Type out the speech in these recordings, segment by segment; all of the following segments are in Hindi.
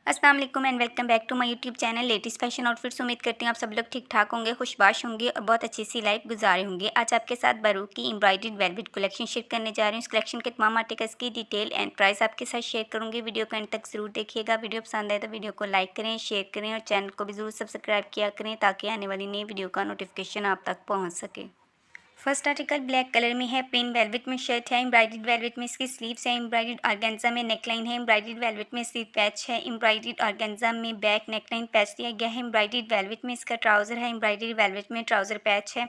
अस्सलाम वालेकुम and welcome back to my YouTube channel latest fashion outfits. उम्मीद करती हूँ आप सब लोग ठीक ठाक होंगे, खुशबाश होंगे और बहुत अच्छी सी लाइफ गुजारे होंगे। आज आपके साथ बारूक की एम्ब्रॉयडर्ड वेलवेट कलेक्शन शेयर करने जा रही हूँ। इस कलेक्शन के तमाम आर्टिकल्स की डिटेल एंड प्राइस आपके साथ शेयर करूँगी। वीडियो को एंड तक जरूर देखिएगा। वीडियो पसंद आए तो वीडियो को लाइक करें, शेयर करें और चैनल को भी जरूर सब्सक्राइब किया करें ताकि आने वाली नई वीडियो का नोटिफिकेशन आप तक पहुँच सके। फर्स्ट आर्टिकल ब्लैक कलर में है, प्लेन वेलवेट में शर्ट है, एम्ब्रॉयडर्ड वेलवेट में इसकी स्लीव्स है, एम्ब्रॉयडर्ड ऑर्गेन्जा में नेकलाइन है, एम्ब्रॉयडर्ड वेलवेट में स्लीव पैच है, एम्ब्रॉयडर्ड ऑर्गेन्जा में बैक नेकलाइन पैच दिया गया है, एम्ब्रॉयडर्ड वेलवेट में इसका ट्राउजर है, एम्ब्रॉयडर्ड वेलवेट में ट्राउजर पैच है,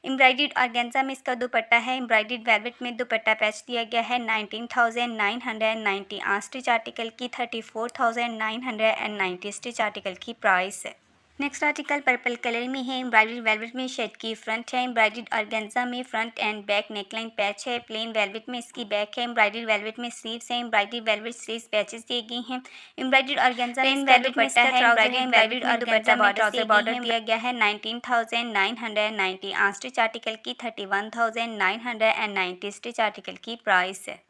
एम्ब्रॉयडर्ड ऑर्गेन्जा में इसका दुपट्टा है, एम्ब्रॉयडर्ड वेलवेट में दुपट्टा पैच दिया गया है। 19,990 स्टिच आर्टिकल की 34,990 स्टिच आर्टिकल की प्राइस है। नेक्स्ट आर्टिकल पर्पल कलर में है, एम्ब्रॉयडर्ड वेलवेट में शर्ट की फ्रंट है, एम्ब्रॉयडर्ड ऑर्गेन्जा में front and back neckline patch है, प्लेन वेलवेट में इसकी बैक है, एम्ब्रॉयडर्ड वेलवेट में स्लीव्स है, एम्ब्रॉयडर्ड वेलवेट स्लीव्स पैचेस दिए गए हैं, एम्ब्रॉयडर्ड ऑर्गेन्जा में इसका दुपट्टा है, एम्ब्रॉयडर्ड वेलवेट में दुपट्टा में ट्राउजर बॉर्डर दिया गया है। 19,990 स्टिच आर्टिकल की 31,990 स्टिच आर्टिकल की प्राइस है।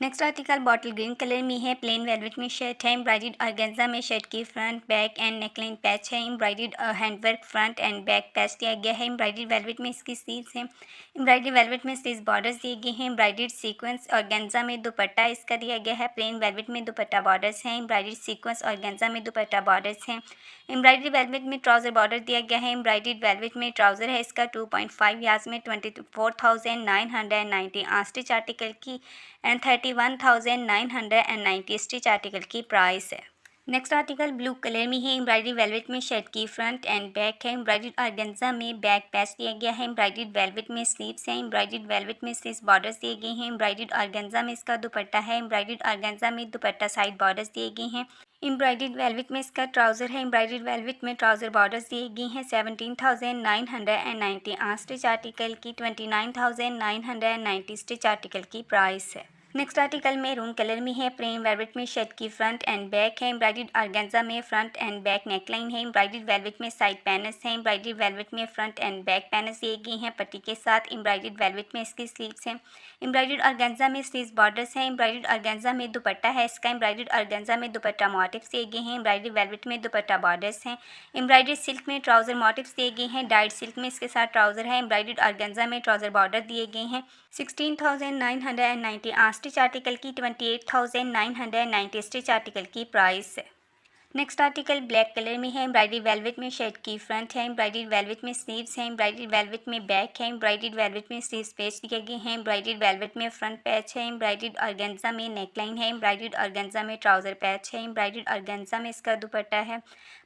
Next article bottle green colour में है, प्लेन वेलवेट में शर्ट है, एम्ब्रॉयडर्ड ऑर्गेन्जा में शर्ट की front back and neckline patch है, embroidered handwork front and back patch दिया गया है, एम्ब्रॉयडर्ड वेलवेट में इसकी स्लीव्स हैं, एम्ब्रॉयडर्ड वेलवेट में स्लीव्स बॉर्डर्स दिए गए हैं, एम्ब्रॉयडर्ड सीक्वेंस ऑर्गेन्जा में दुपट्टा इसका दिया गया है, प्लेन वेलवेट में दुपट्टा बॉर्डर्स हैं, एम्ब्रॉयडर्ड सीक्वेंस ऑर्गेन्जा में दुपट्टा बॉर्डर्स हैं, एम्ब्रॉयडर्ड वेलवेट में ट्राउजर बॉर्डर दिया गया है, एम्ब्रॉयडर्ड वेलवेट में ट्राउजर है इसका 2.5 यार्ड्स में 24,990 स्टिच आर्टिकल की एंड 31,990 स्टिच आर्टिकल की प्राइस है। नेक्स्ट आर्टिकल ब्लू कलर में है, एम्ब्रॉयडरी वेलवेट में शर्ट की फ्रंट एंड बैक है, एम्ब्रॉयडर्ड ऑर्गेन्जा में बैक पैच दिया गया है, एम्ब्रॉयडर्ड वेलवेट में स्लीव्स हैं, एम्ब्रॉयडर्ड वेलवेट में स्लीव्स बॉर्डर्स दिए गए हैं, एम्ब्रॉयडर्ड ऑर्गेन्जा में इसका दुपट्टा है, एम्ब्रॉयडर्ड ऑर्गेन्जा में दुपट्टा साइड बॉर्डर्स दिए गए हैं, एम्ब्रॉयडर्ड वेलवेट में इसका ट्राउजर है, एम्ब्रॉयडर्ड वेलवेट में ट्राउजर बॉर्डर्स दिए गए हैं। 17,990 स्टिच आर्टिकल की 29,990 स्टिच आर्टिकल की प्राइस है। नेक्स्ट आर्टिकल मैरून कलर में है, प्लेन वेलवेट में शर्ट की फ्रंट एंड बैक है, एम्ब्रॉयडर्ड ऑर्गेन्जा में फ्रंट एंड बैक नेकलाइन है, एम्ब्रॉयडर्ड वेलवेट में साइड पैनल्स हैं, एम्ब्रॉयडर्ड वेलवेट में फ्रंट एंड बैक पैनल्स दिए गए हैं पट्टी के साथ, एम्ब्रॉयडर्ड वेलवेट में इसकी स्लीव्स हैं, एम्ब्रॉयडर्ड ऑर्गेन्जा में स्लीव्स बॉर्डर्स हैं, एम्ब्रॉयडर्ड ऑर्गेन्जा में दुपट्टा है इसका, एम्ब्रॉयडर्ड ऑर्गेन्जा में दुपट्टा मोटिव्स दिए गए हैं, एम्ब्रॉयडर्ड वेलवेट में दुपट्टा बॉर्डर्स हैं, एम्ब्रॉयडर्ड सिल्क में ट्राउजर मोटिव्स दिए गए हैं, डाइड सिल्क में इसके साथ ट्राउजर है, एम्ब्रॉयडर्ड ऑर्गेन्जा में ट्राउजर बॉर्डर दिए गए हैं। 16,990 स्टिच आर्टिकल की 28,990 स्टिच आर्टिकल की प्राइस है। नेक्स्ट आर्टिकल ब्लैक कलर में है, एम्ब्रॉयडरी वेलवेट में शर्ट की फ्रंट है, एम्ब्रॉयडरी वेलवेट में स्लीव्स हैं, एम्ब्रॉयडरी वेलवेट में बैक है, एम्ब्रॉयडरी वेलवेट में स्लीव्स पैच दिए गए हैं, एम्ब्रॉयडरी वेलवेट में फ्रंट पैच है, एम्ब्रॉयडरी ऑर्गेन्जा में नेकलाइन है, एम्ब्रॉयडरी ऑर्गेन्जा में ट्राउजर पैच है, एम्ब्रॉयडरी ऑर्गेन्जा में इसका दुपट्टा है,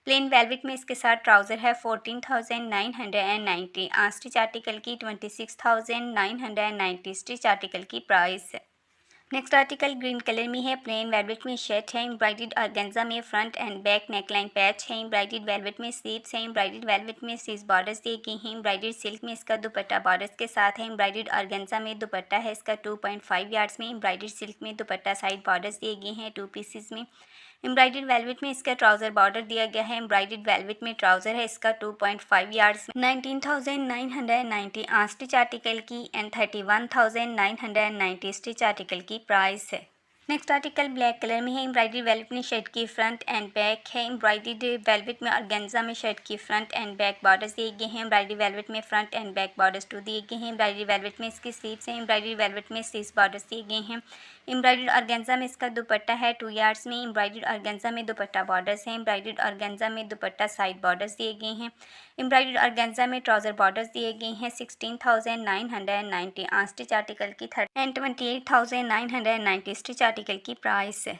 प्लेन वेलवेट में इसके साथ ट्राउजर है। 14,990 स्टिच आर्टिकल की 26,990 स्टिच आर्टिकल की प्राइस है। नेक्स्ट आर्टिकल ग्रीन कलर में है, प्लेन वेलवेट में शर्ट है, एम्ब्रॉयडर्ड ऑर्गेन्जा में front and back neckline patch है, एम्ब्रॉयडर्ड वेलवेट में स्लीव्स है, एम्ब्रॉयडर्ड वेलवेट में स्लीव्स बॉर्डर्स दिए गए हैं, एम्ब्रॉयडर्ड सिल्क में इसका दुपट्टा बॉर्डर्स के साथ है, एम्ब्रॉयडर्ड ऑर्गेन्जा में दुपट्टा है इसका 2.5 यार्ड्स में, एम्ब्रॉयडर्ड सिल्क में दुपट्टा साइड बॉर्डर्स दिए गए हैं 2 पीसेस में, एम्ब्रॉयडर्ड वेलवेट में इसका ट्राउजर बॉर्डर दिया गया है, एम्ब्रॉयडर्ड वेलवेट में ट्राउजर है इसका 2.5 यार्ड्स में 19,990 स्टिच आर्टिकल की एंड 31,990 स्टिच आर्टिकल की प्राइस है। नेक्स्ट आर्टिकल ब्लैक कलर में है, एम्ब्रॉयडरी वेलवेट में शर्ट की फ्रंट एंड बैक है, एम्ब्रॉयडरी वेलवेट में ऑर्गेन्जा में शर्ट की फ्रंट एंड बैक बॉर्डर्स दिए गए हैं, एम्ब्रॉयडरी वेलवेट में फ्रंट एंड बैक बॉर्डर्स 2 दिए गए हैं, एम्ब्रॉयडरी वेलवेट में इसकी स्लीव्स हैं, एम्ब्रॉयडरी वेलवेट में स्लीव्स बॉर्डर्स दिए गए हैं, एम्ब्रॉयडर्ड ऑर्गेन्जा में इसका दुपट्टा है 2 यार्ड्स में, एम्ब्रॉयडर्ड ऑर्गेन्जा में दुपट्टा बॉर्डर्स हैं, एम्ब्रॉयडर्ड ऑर्गेन्जा में दुपट्टा साइड बॉर्डर्स दिए गए हैं, एम्ब्रॉयडर्ड ऑर्गेन्जा में ट्राउजर बॉर्डर्स दिए गए हैं। 16,990 स्टिच आर्टिकल की 28,990 स्टिच आर्टिकल की प्राइस है।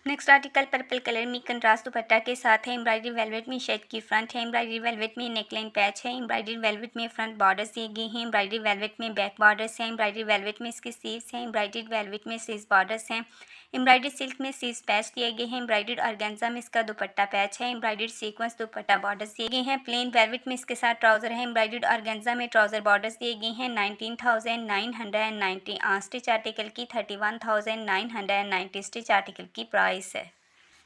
नेक्स्ट आर्टिकल पर्पल कलर में कंट्रास्ट दुपट्टा के साथ है, एम्ब्रॉयडरी वेलवेट में शर्ट की फ्रंट है, एम्ब्रॉयडरी वेलवेट में नेकलाइन पैच है, एम्ब्रॉयडरी वेलवेट में फ्रंट बॉर्डर्स दिए गए हैं, एम्ब्रॉयडरी वेलवेट में बैक बॉर्डर्स हैं, एम्ब्रॉयडरी वेलवेट में इसकी स्लीव्स हैं, एम्ब्रॉयडरी वेलवेट में स्लीव्स बॉर्डर्स हैं, एम्ब्रॉयडरी सिल्क में स्लीव्स पैच दिए गए हैं, एम्ब्रॉयडरी ऑर्गेन्जा में इसका दुपट्टा पैच है, एम्ब्रॉयडरी सीक्वेंस दुपट्टा बॉर्डर्स दिए गए हैं, प्लेन वेलवेट में इसके साथ ट्राउजर है, एम्ब्रॉयडरी ऑर्गेन्जा में ट्राउजर बॉर्डर्स दिए गए हैं। 19,990 स्टिच आर्टिकल की 31,990 स्टिच आर्टिकल की प्राइस है।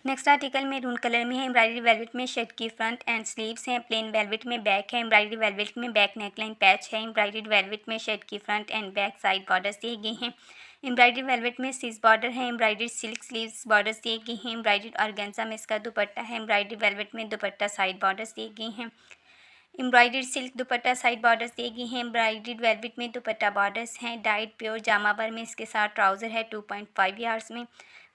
नेक्स्ट आर्टिकल मैरून कलर में है, एम्ब्रॉयडरी वेलवेट में शर्ट की फ्रंट एंड स्लीव्स हैं, प्लेन वेलवेट में बैक है, एम्ब्रॉयडरी वेलवेट में बैक नेकलाइन पैच है, एम्ब्रॉयडरी वेलवेट में शर्ट की front and back side borders दिए गए हैं, एम्ब्रॉयडरी वेलवेट में सीज बॉर्डर है। एम्ब्रॉयडरी सिल्क स्लीव्स बॉर्डर्स दिए गए हैं। एम्ब्रॉयडरी ऑर्गेन्जा में इसका दुपट्टा है। एम्ब्रॉयडरी वेलवेट में दुपट्टा साइड बॉर्डर्स दिए गए हैं। एम्ब्रॉयडरी सिल्क दुपट्टा साइड बॉर्डर्स दिए गए हैं। एम्ब्रॉयडरी वेलवेट में दुपट्टा बॉर्डर्स हैं। डाइड प्योर जामावर में इसके साथ ट्राउज़र है 2.5 यार्ड्स में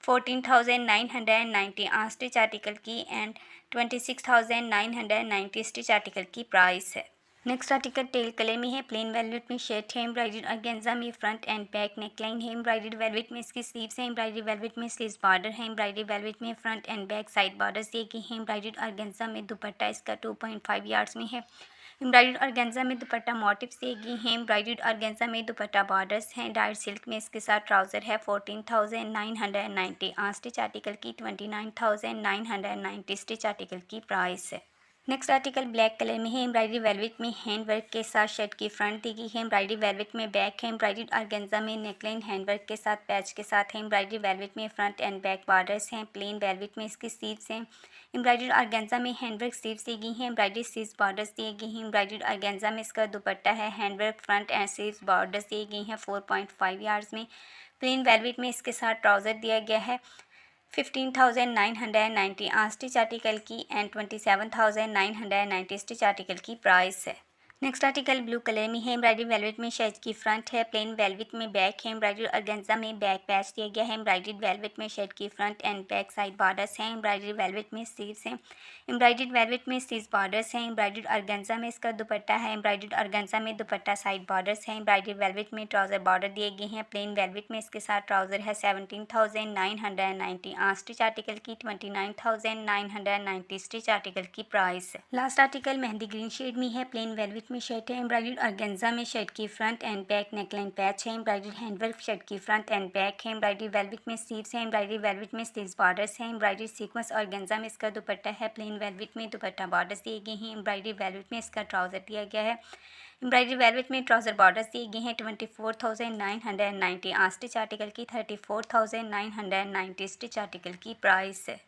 14,990 स्टिच आर्टिकल की एंड 26,990 स्टिच आर्टिकल की प्राइस है। नेक्स्ट आर्टिकल टेल कलर में है। प्लेन वेलवेट में शर्ट है। एम्ब्रॉयडरी ऑर्गेन्जा में फ्रंट एंड बैक नेकलाइन है। एम्ब्रॉयडरी वेलवेट में इसकी स्लीव्स है। एम्ब्रॉयडरी वेलवेट में स्लीव्स बॉर्डर है। एम्ब्रॉयडरी वेलवेट में front and back side borders दिए गए हैं। एम्ब्रॉयडरी ऑर्गेन्जा में दुपट्टा इसका 2.5 यार्ड्स में है। एम्ब्रॉयडरी ऑर्गेन्जा में दुपट्टा मोटिव्स दिए गए हैं। एम्ब्रॉयडरी ऑर्गेन्जा में दुपट्टा बॉर्डर्स हैं। डाइड सिल्क में इसके साथ ट्राउज़र है 14,990 स्टिच आर्टिकल की 29,990 स्टिच आर्टिकल की प्राइस है। नेक्स्ट आर्टिकल ब्लैक कलर में है। एम्ब्रॉयडरी वेलवेट में हैंड वर्क के साथ शर्ट की फ्रंट दी गई है। एम्ब्रॉयडरी वेलवेट में बैक है। एम्ब्रॉयडरी ऑर्गेन्जा में नेकलाइन हैंड वर्क के साथ पैच के साथ है। एम्ब्रॉयडरी वेलवेट में फ्रंट एंड बैक बॉर्डर्स हैं। प्लेन वेलवेट में इसकी स्लीव्स हैं। एम्ब्रॉयडरी ऑर्गेन्जा में हैंड वर्क स्लीव्स दी गई हैं। एम्ब्रॉयडरी स्लीव्स बॉर्डर्स दिए गए हैं। एम्ब्रॉयडरी ऑर्गेन्जा में इसका दुपट्टा है। Hand work front end sleeves borders दिए गई हैं 4.5 यार्ड्स में। प्लेन वेलवेट में इसके साथ ट्राउज़र दिया गया है 15,990 स्टिच आर्टिकल की एंड 27,990 स्टिच आर्टिकल की प्राइस है। नेक्स्ट आर्टिकल ब्लू कलर में है। एम्ब्रॉयडरी वेलवेट में शर्ट की फ्रंट है। प्लेन वेलवेट में बैक है। एम्ब्रॉयडरी ऑर्गेन्जा में बैक पैच दिया गया है। एम्ब्रॉयडरी वेलवेट में शर्ट की front and back side borders हैं। एम्ब्रॉयडरी वेलवेट में स्लीव्स हैं। एम्ब्रॉयडरी वेलवेट में स्लीव्स बॉर्डर्स हैं। एम्ब्रॉयडरी ऑर्गेन्जा में इसका दुपट्टा है। एम्ब्रॉयडरी ऑर्गेन्जा में दुपट्टा साइड बॉर्डर्स हैं। एम्ब्रॉयडरी वेलवेट में ट्राउज़र बॉर्डर दिए गए हैं। प्लेन वेलवेट में इसके साथ ट्राउज़र है 17,990 स्टिच आर्टिकल की 29,990 स्टिच आर्टिकल की प्राइस है। Last article mehndi green shade में है। प्लेन वेलवेट में शर्ट है। एम्ब्रॉयडरी ऑर्गेन्जा में शर्ट की front and back neckline patch है। एम्ब्रॉयडरी हैंडवर्क शर्ट की फ्रंट एंड बैक है। एम्ब्रॉयडरी वेलवेट में स्लीव्स है। एम्ब्रॉयडरी वेलवेट में स्लीव्स बॉर्डर्स हैं। एम्ब्रॉयडरी सीक्वेंस ऑर्गेन्जा में इसका दुपट्टा है। प्लेन वेलवेट में दुपट्टा बॉर्डर्स दिए गए हैं। एम्ब्रॉयडरी वेलवेट में इसका ट्राउज़र दिया गया है। एम्ब्रॉयडरी वेलवेट में ट्राउज़र बॉर्डर्स दिए गए हैं 24,990 स्टिच आर्टिकल की 34,990 स्टिच आर्टिकल की प्राइस है।